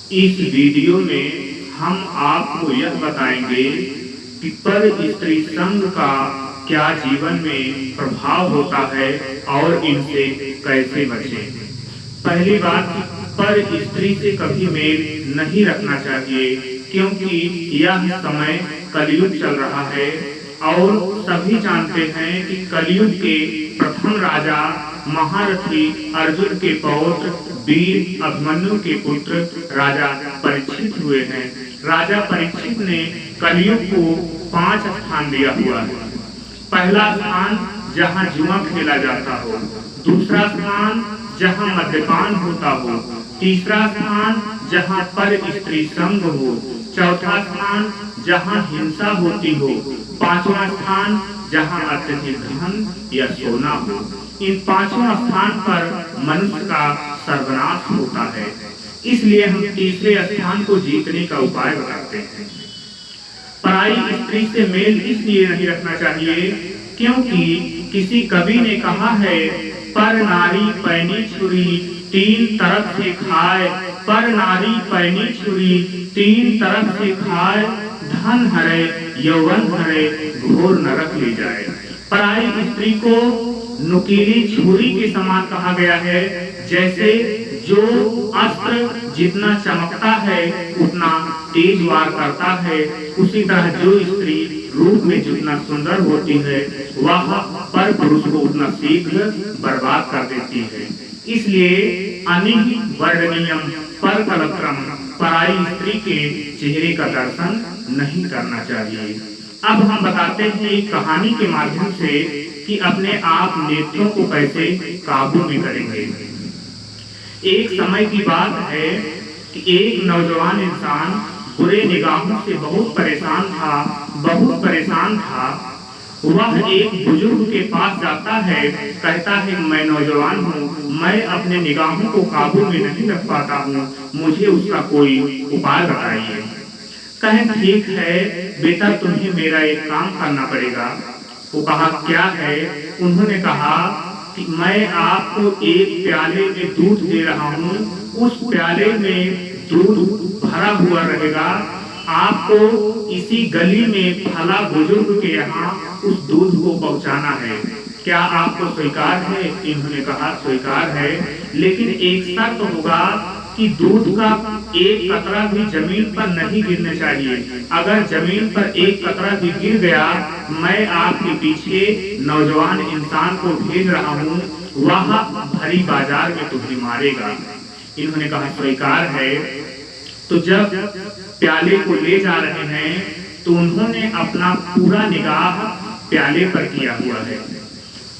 इस वीडियो में हम आपको यह बताएंगे कि पर स्त्री संग का क्या जीवन में प्रभाव होता है और इनसे कैसे बचें। पहली बात, पर स्त्री से कभी मेल नहीं रखना चाहिए, क्योंकि यह समय कलयुग चल रहा है और सभी जानते हैं कि कलयुग के प्रथम राजा महारथी अर्जुन के पौत्र वीर अभिमन्यु के पुत्र राजा परीक्षित हुए हैं। राजा परीक्षित ने कलयुग को 5 स्थान दिया हुआ है। पहला स्थान जहां जुआ खेला जाता हो, दूसरा स्थान जहां मद्यपान होता हो, तीसरा स्थान जहां पर स्त्री संग हो, चौथा स्थान जहां हिंसा होती हो, पांचवा स्थान जहां अत्यधिक धन या सोना हो। इन पांचों स्थान पर मनुष्य का सर्वनाश होता है। इसलिए हम तीसरे स्थान को जीतने का उपाय बताते हैं। पराई स्त्री से मेल इसलिए नहीं रखना चाहिए क्योंकि किसी कवि ने कहा है, पर नारी पैनी छुरी तीन तरफ से खाए, पर नारी पैनी छुरी तीन तरफ से खाए, धन हरे यौवन हरे घोर नरक ले जाए। पराई स्त्री को नुकीली छुरी के समान कहा गया है। जैसे जो अस्त्र जितना चमकता है उतना तेज वार करता है, उसी तरह जो स्त्री रूप में जितना सुंदर होती है वह पर पुरुष को उतना शीघ्र बर्बाद कर देती है। इसलिए अनिहि वर्णनीयम पर कलत्रम, पराई स्त्री के चेहरे का दर्शन नहीं करना चाहिए। अब हम बताते हैं एक कहानी के माध्यम से कि अपने आप नेत्रों को कैसे काबू में करेंगे। एक समय की बात है कि एक नौजवान इंसान बुरे निगाहों से बहुत परेशान था। वह एक बुजुर्ग के पास जाता है, कहता है मैं नौजवान हूँ, मैं अपने निगाहों को काबू में नहीं रख पाता हूँ, मुझे उसका कोई उपाय बताइए। कहें ठीक है बेटा, तुम्हें मेरा एक काम करना पड़ेगा। वो कहा क्या है? उन्होंने कहा कि मैं आपको एक प्याले में दूध दे रहा हूँ, उस प्याले में दूध भरा हुआ रहेगा, आपको इसी गली में फला बुजुर्ग के यहाँ उस दूध को पहुँचाना है। क्या आपको स्वीकार है? इन्होंने कहा स्वीकार है, लेकिन एक शर्त होगा कि दूध का एक कतरा भी जमीन पर नहीं गिरना चाहिए। अगर जमीन पर एक कतरा भी गिर गया, मैं आपके पीछे नौजवान इंसान को भेज रहा हूँ, वह भरी बाजार में तुम्हें मारेगा। इन्होंने कहा स्वीकार है। तो जब प्याले को ले जा रहे हैं तो उन्होंने अपना पूरा निगाह प्याले पर किया हुआ है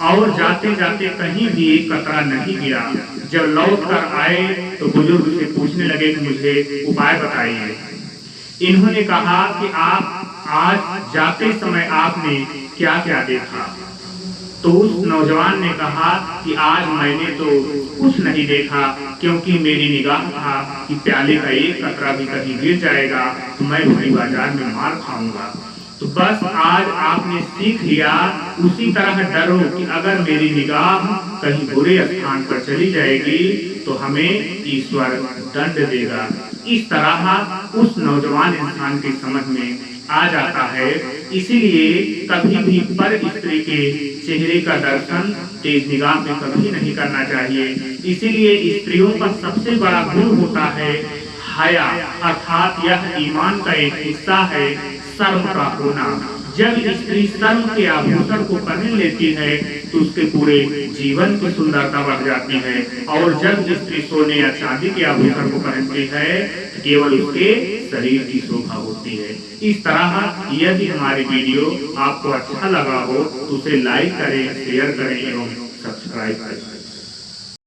और जाते जाते कहीं भी एक कतरा नहीं गिरा। जब लौट कर आए तो बुजुर्ग से पूछने लगे कि मुझे उपाय बताइए। इन्होंने कहा कि आप आज जाते समय आपने क्या क्या देखा? तो उस नौजवान ने कहा कि आज मैंने तो कुछ नहीं देखा, क्योंकि मेरी निगाह था कि प्याले का एक कतरा भी कहीं गिर जाएगा तो मैं भरी बाजार में मार खाऊंगा। तो बस आज आपने सीख लिया, उसी तरह डरो कि अगर मेरी निगाह कहीं बुरे स्थान पर चली जाएगी तो हमें ईश्वर दंड देगा। इस तरह उस नौजवान इंसान की समझ में आ जाता है। इसीलिए कभी भी पर स्त्री के चेहरे का दर्शन तेज निगाह में कभी नहीं करना चाहिए। इसीलिए स्त्रियों का सबसे बड़ा गुण होता है हया, अर्थात यह ईमान का एक हिस्सा है, शर्म का होना। जब स्त्री शर्म के आभूषण को पहन लेती है तो उसके पूरे जीवन की सुंदरता बढ़ जाती है, और जब स्त्री सोने या चांदी के आभूषण को पहनती है तो केवल उसके शरीर की शोभा होती है। इस तरह यदि हमारी वीडियो आपको अच्छा लगा हो तो उसे लाइक करें, शेयर करें एवं सब्सक्राइब करें।